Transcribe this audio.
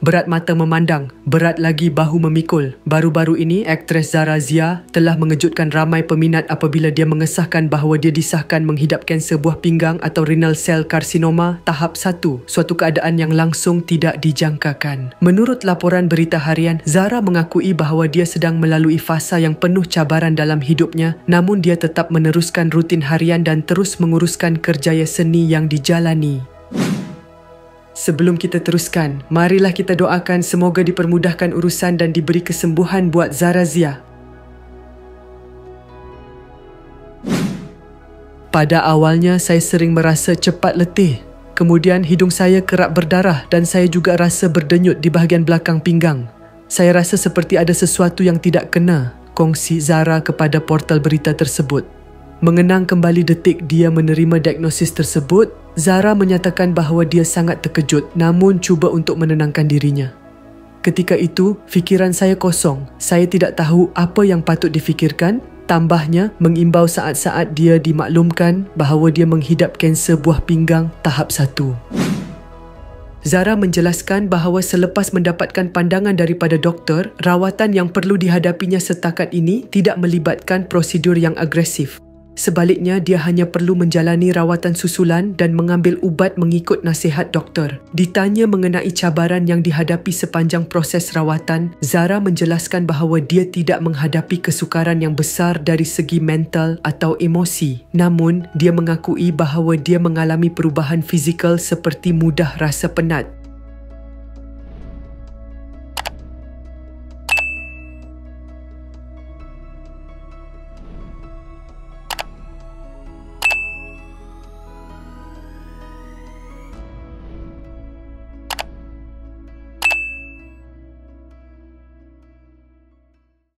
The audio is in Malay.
berat mata memandang, berat lagi bahu memikul. Baru-baru ini, aktris Zara Zia telah mengejutkan ramai peminat apabila dia mengesahkan bahawa dia disahkan menghidap kanser buah pinggang atau renal cell carcinoma tahap 1, suatu keadaan yang langsung tidak dijangkakan. Menurut laporan berita harian, Zara mengakui bahawa dia sedang melalui fasa yang penuh cabaran dalam hidupnya, namun dia tetap meneruskan rutin harian dan terus menguruskan kerjaya seni yang dijalani. Sebelum kita teruskan, marilah kita doakan semoga dipermudahkan urusan dan diberi kesembuhan buat Zara Zia. Pada awalnya, saya sering merasa cepat letih. Kemudian hidung saya kerap berdarah dan saya juga rasa berdenyut di bahagian belakang pinggang. Saya rasa seperti ada sesuatu yang tidak kena, kongsi Zara kepada portal berita tersebut. Mengenang kembali detik dia menerima diagnosis tersebut, Zara menyatakan bahawa dia sangat terkejut namun cuba untuk menenangkan dirinya. Ketika itu, fikiran saya kosong. Saya tidak tahu apa yang patut difikirkan. Tambahnya, mengimbau saat-saat dia dimaklumkan bahawa dia menghidap kanser buah pinggang tahap 1. Zara menjelaskan bahawa selepas mendapatkan pandangan daripada doktor, rawatan yang perlu dihadapinya setakat ini tidak melibatkan prosedur yang agresif. Sebaliknya, dia hanya perlu menjalani rawatan susulan dan mengambil ubat mengikut nasihat doktor. Ditanya mengenai cabaran yang dihadapi sepanjang proses rawatan, Zara menjelaskan bahawa dia tidak menghadapi kesukaran yang besar dari segi mental atau emosi. Namun, dia mengakui bahawa dia mengalami perubahan fizikal seperti mudah rasa penat.